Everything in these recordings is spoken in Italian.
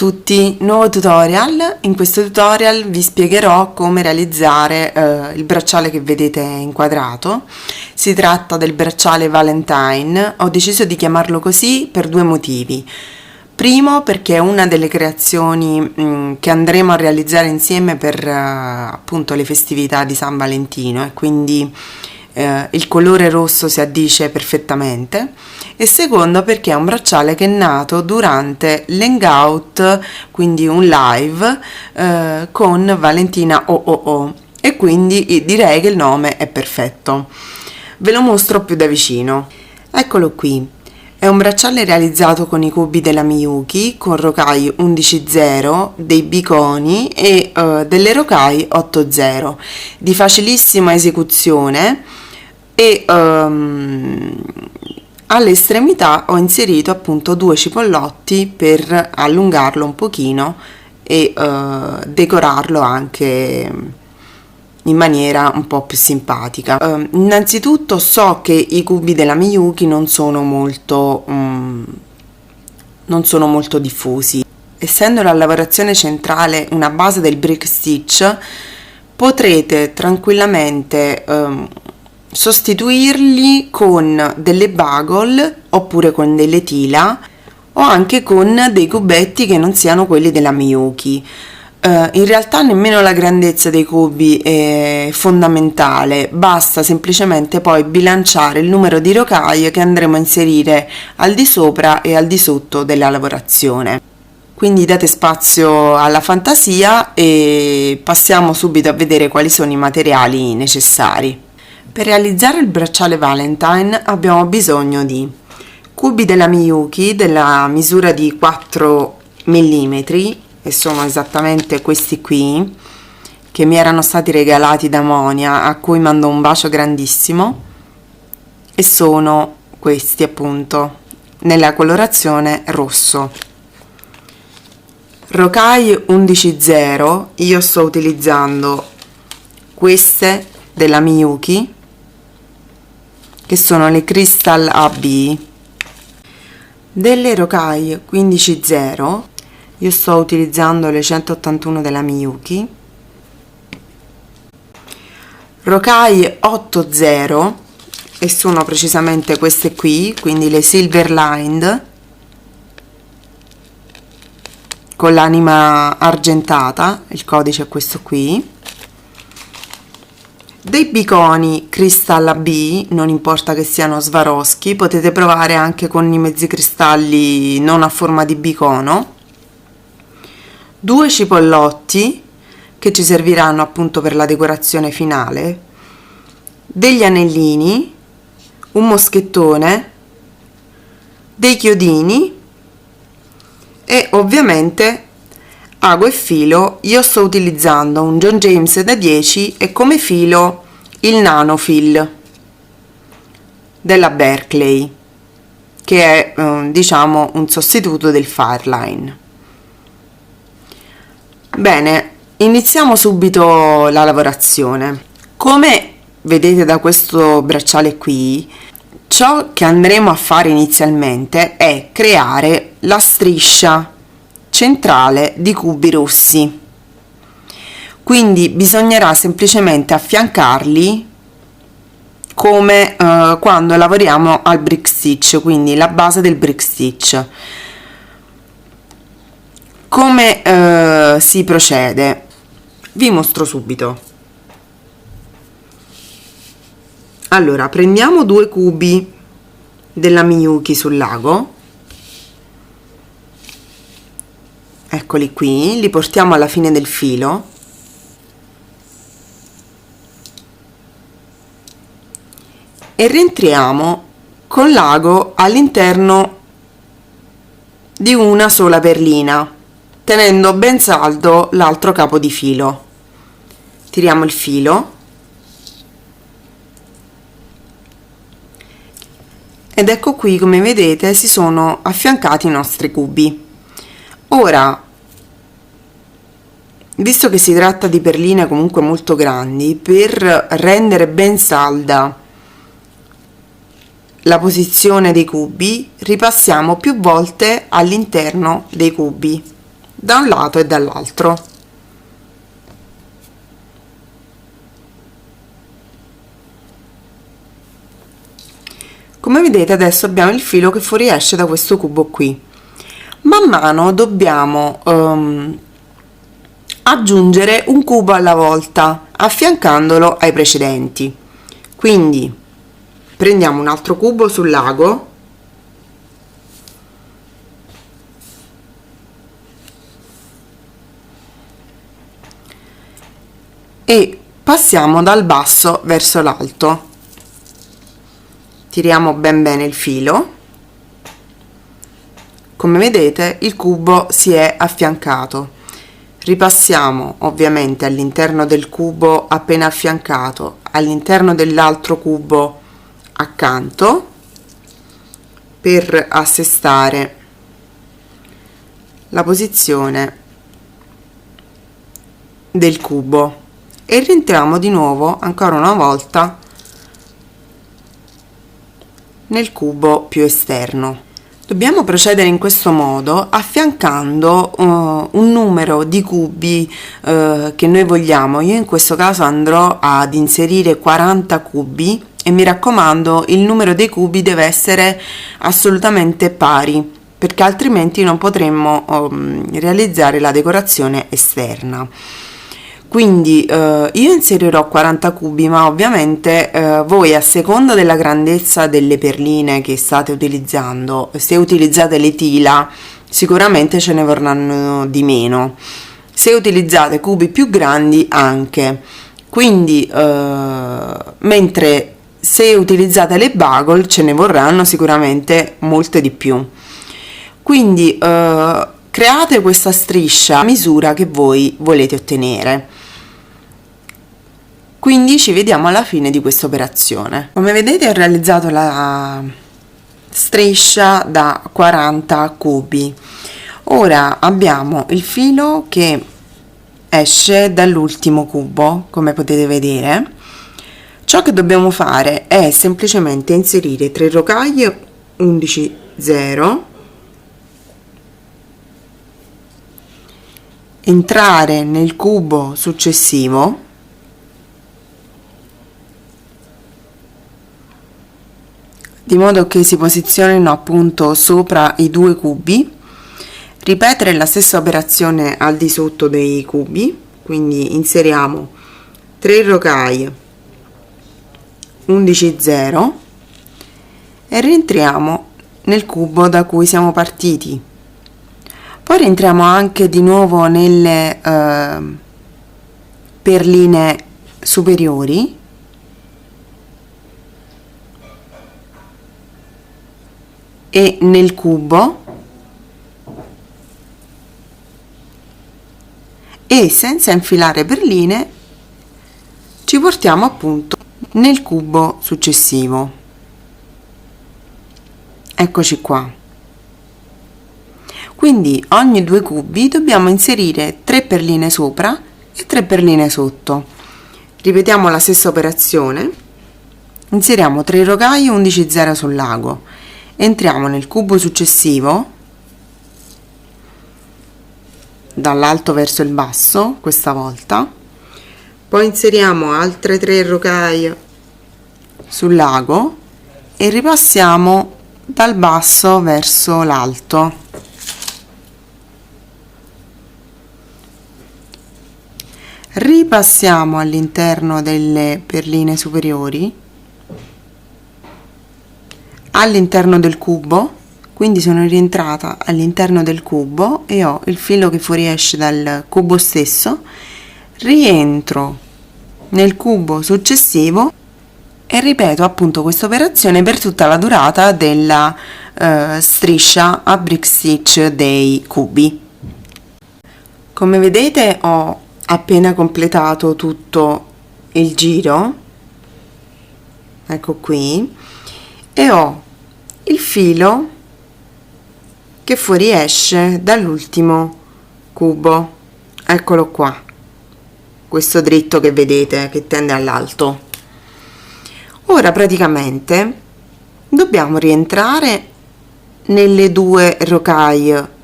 tutti, nuovo tutorial. In questo tutorial vi spiegherò come realizzare il bracciale che vedete inquadrato. Si tratta del bracciale Valentine. Ho deciso di chiamarlo così per due motivi. Primo, perché è una delle creazioni che andremo a realizzare insieme per appunto le festività di San Valentino, e quindi il colore rosso si addice perfettamente. E secondo, perché è un bracciale che è nato durante l'hangout, quindi un live con Valentina OOO, e quindi direi che il nome è perfetto. Ve lo mostro più da vicino. Eccolo qui. È un bracciale realizzato con i cubi della Miyuki, con Rokai 11.0, dei biconi e delle Rokai 8.0, di facilissima esecuzione, e alle estremità ho inserito appunto due cipollotti per allungarlo un pochino e decorarlo anche in maniera un po' più simpatica. Innanzitutto so che i cubi della Miyuki non sono molto diffusi. Essendo la lavorazione centrale una base del brick stitch, potrete tranquillamente sostituirli con delle bugle oppure con delle tila, o anche con dei cubetti che non siano quelli della Miyuki. In realtà nemmeno la grandezza dei cubi è fondamentale, basta semplicemente poi bilanciare il numero di rocaie che andremo a inserire al di sopra e al di sotto della lavorazione. Quindi date spazio alla fantasia e passiamo subito a vedere quali sono i materiali necessari. Per realizzare il bracciale Valentine abbiamo bisogno di cubi della Miyuki della misura di 4 mm, e sono esattamente questi qui, che mi erano stati regalati da Monia, a cui mando un bacio grandissimo, e sono questi appunto nella colorazione rosso. Rokai 11.0, io sto utilizzando queste della Miyuki, che sono le Crystal AB. Delle Rokai 15.0 io sto utilizzando le 181 della Miyuki. Rokai 8.0, e sono precisamente queste qui, quindi le Silver Lined con l'anima argentata, il codice è questo qui. Dei biconi Crystal AB, non importa che siano Swarovski, potete provare anche con i mezzi cristalli non a forma di bicono. Due cipollotti che ci serviranno appunto per la decorazione finale, degli anellini, un moschettone, dei chiodini e ovviamente ago e filo. Io sto utilizzando un John James da 10 e come filo il Nanofil della Berkeley, che è diciamo un sostituto del Fairline. Bene, iniziamo subito la lavorazione. Come vedete da questo bracciale qui, ciò che andremo a fare inizialmente è creare la striscia centrale di cubi rossi, quindi bisognerà semplicemente affiancarli come quando lavoriamo al brick stitch, quindi la base del brick stitch. Come si procede? Vi mostro subito. Allora, prendiamo due cubi della Miyuki sul lago, eccoli qui, li portiamo alla fine del filo e rientriamo con l'ago all'interno di una sola perlina, tenendo ben saldo l'altro capo di filo. Tiriamo il filo ed ecco qui, come vedete, si sono affiancati i nostri cubi. Ora, visto che si tratta di perline comunque molto grandi, per rendere ben salda la posizione dei cubi, ripassiamo più volte all'interno dei cubi da un lato e dall'altro. Come vedete adesso abbiamo il filo che fuoriesce da questo cubo qui. Man mano dobbiamo aggiungere un cubo alla volta, affiancandolo ai precedenti. Quindi prendiamo un altro cubo sul lago e passiamo dal basso verso l'alto. Tiriamo ben bene il filo. Come vedete il cubo si è affiancato. Ripassiamo ovviamente all'interno del cubo appena affiancato, all'interno dell'altro cubo accanto, per assestare la posizione del cubo, e rientriamo di nuovo ancora una volta nel cubo più esterno. Dobbiamo procedere in questo modo affiancando un numero di cubi che noi vogliamo. Io in questo caso andrò ad inserire 40 cubi e mi raccomando, il numero dei cubi deve essere assolutamente pari, perché altrimenti non potremmo realizzare la decorazione esterna. Quindi io inserirò 40 cubi, ma ovviamente voi, a seconda della grandezza delle perline che state utilizzando, se utilizzate le tila sicuramente ce ne vorranno di meno, se utilizzate cubi più grandi anche. Quindi mentre se utilizzate le bagel ce ne vorranno sicuramente molte di più. Quindi create questa striscia a misura che voi volete ottenere. Quindi ci vediamo alla fine di questa operazione. Come vedete ho realizzato la striscia da 40 cubi. Ora abbiamo il filo che esce dall'ultimo cubo, come potete vedere. Ciò che dobbiamo fare è semplicemente inserire 3 rocaille 11 0, entrare nel cubo successivo, di modo che si posizionino appunto sopra i due cubi, ripetere la stessa operazione al di sotto dei cubi, quindi inseriamo 3 rocaille 11 0 e rientriamo nel cubo da cui siamo partiti. Poi rientriamo anche di nuovo nelle perline superiori e nel cubo, e senza infilare perline ci portiamo appunto nel cubo successivo. Eccoci qua. Quindi ogni due cubi dobbiamo inserire 3 perline sopra e 3 perline sotto. Ripetiamo la stessa operazione, inseriamo 3 rocaille 11 0 sul lago, entriamo nel cubo successivo dall'alto verso il basso questa volta, poi inseriamo altre 3 rocaille sul lago e ripassiamo dal basso verso l'alto. Ripassiamo all'interno delle perline superiori, all'interno del cubo, quindi sono rientrata all'interno del cubo e ho il filo che fuoriesce dal cubo stesso, rientro nel cubo successivo e ripeto appunto questa operazione per tutta la durata della striscia a brick stitch dei cubi. Come vedete ho appena completato tutto il giro, ecco qui, e ho il filo che fuoriesce dall'ultimo cubo, eccolo qua, questo dritto che vedete che tende all'alto. Ora praticamente dobbiamo rientrare nelle 2 rocaille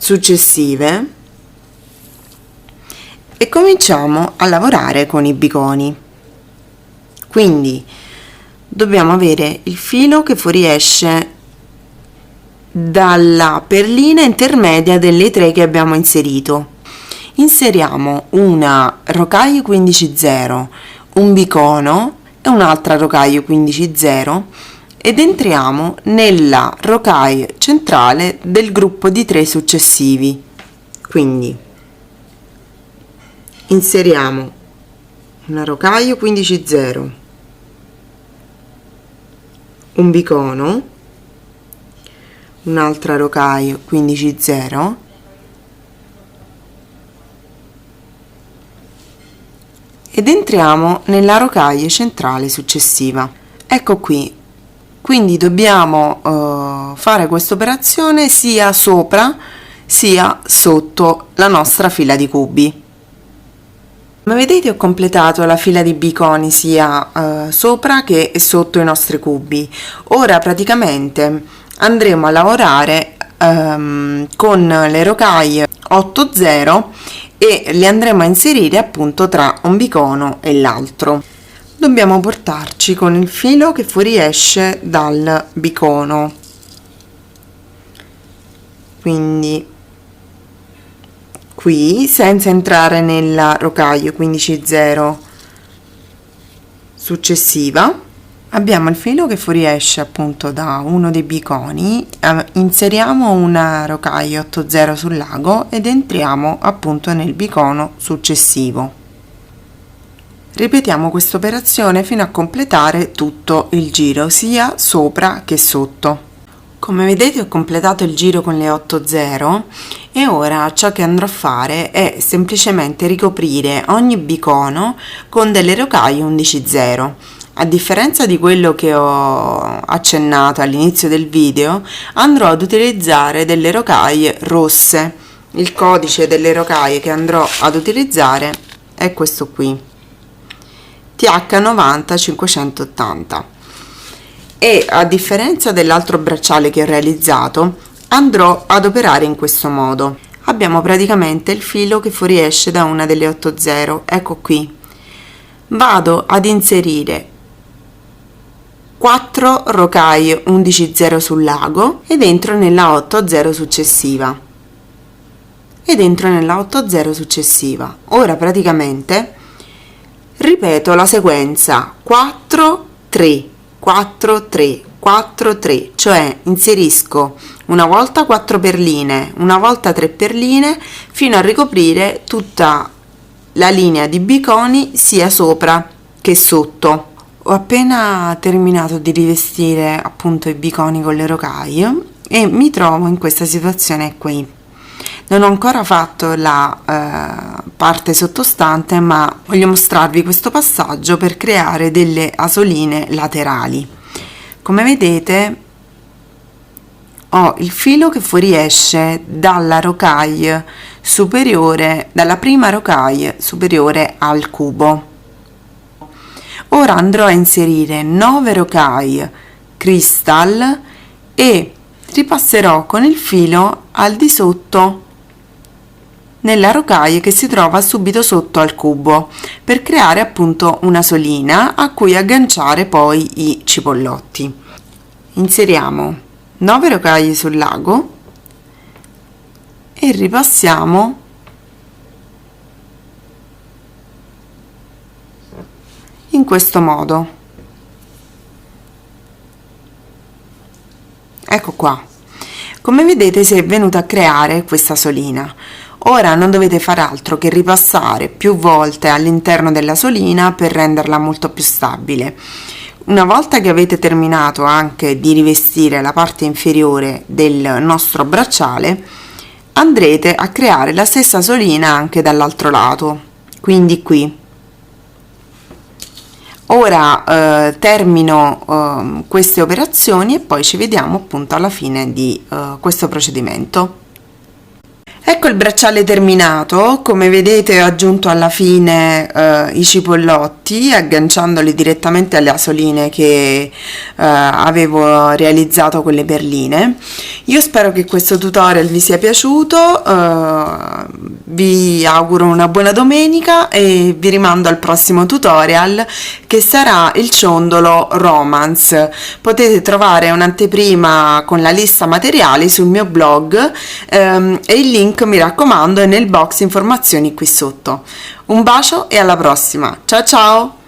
successive e cominciamo a lavorare con i biconi. Quindi dobbiamo avere il filo che fuoriesce dalla perlina intermedia delle 3 che abbiamo inserito. Inseriamo una rocaille 15/0, un bicono e un'altra rocaille 15/0 ed entriamo nella rocaille centrale del gruppo di 3 successivi. Quindi inseriamo una rocaille 15/0, un bicono, un'altra rocaille 15/0 ed entriamo nella rocaille centrale successiva. Ecco qui, quindi dobbiamo fare questa operazione sia sopra sia sotto la nostra fila di cubi. Come vedete ho completato la fila di biconi sia sopra che sotto i nostri cubi. Ora praticamente andremo a lavorare con le rocaille 8/0 e le andremo a inserire appunto tra un bicono e l'altro. Dobbiamo portarci con il filo che fuoriesce dal bicono, quindi qui senza entrare nella rocaille 15/0 successiva. Abbiamo il filo che fuoriesce appunto da uno dei biconi, inseriamo una rocaille 8/0 sul lago ed entriamo appunto nel bicono successivo. Ripetiamo questa operazione fino a completare tutto il giro, sia sopra che sotto. Come vedete ho completato il giro con le 8/0 e ora ciò che andrò a fare è semplicemente ricoprire ogni bicono con delle rocaille 11/0. A differenza di quello che ho accennato all'inizio del video, andrò ad utilizzare delle rocaille rosse. Il codice delle rocaille che andrò ad utilizzare è questo qui, TH90 580. E a differenza dell'altro bracciale che ho realizzato, andrò ad operare in questo modo. Abbiamo praticamente il filo che fuoriesce da una delle 8/0, ecco qui. Vado ad inserire 4 rocaille 11/0 sul lago ed entro nella 8/0 successiva. Ora praticamente ripeto la sequenza 4 3 4 3 4 3, cioè inserisco una volta 4 perline, una volta 3 perline fino a ricoprire tutta la linea di biconi sia sopra che sotto. Ho appena terminato di rivestire appunto i biconi con le rocaille e mi trovo in questa situazione qui. Non ho ancora fatto la parte sottostante, ma voglio mostrarvi questo passaggio per creare delle asoline laterali. Come vedete ho il filo che fuoriesce dalla rocaille superiore, dalla prima rocaille superiore al cubo. Ora andrò a inserire 9 rocaille crystal e ripasserò con il filo al di sotto nella rocaille che si trova subito sotto al cubo per creare appunto una solina a cui agganciare poi i cipollotti. Inseriamo 9 rocaille sul lago e ripassiamo in questo modo. Ecco qua. Come vedete si è venuta a creare questa solina. Ora non dovete fare altro che ripassare più volte all'interno della solina per renderla molto più stabile. Una volta che avete terminato anche di rivestire la parte inferiore del nostro bracciale, andrete a creare la stessa solina anche dall'altro lato, quindi qui. Ora termino queste operazioni e poi ci vediamo appunto alla fine di questo procedimento. Ecco il bracciale terminato, come vedete ho aggiunto alla fine i cipollotti agganciandoli direttamente alle asoline che avevo realizzato con le perline. Io spero che questo tutorial vi sia piaciuto, vi auguro una buona domenica e vi rimando al prossimo tutorial che sarà il ciondolo Romance. Potete trovare un'anteprima con la lista materiali sul mio blog e il link, mi raccomando, è nel box informazioni qui sotto. Un bacio e alla prossima, ciao ciao!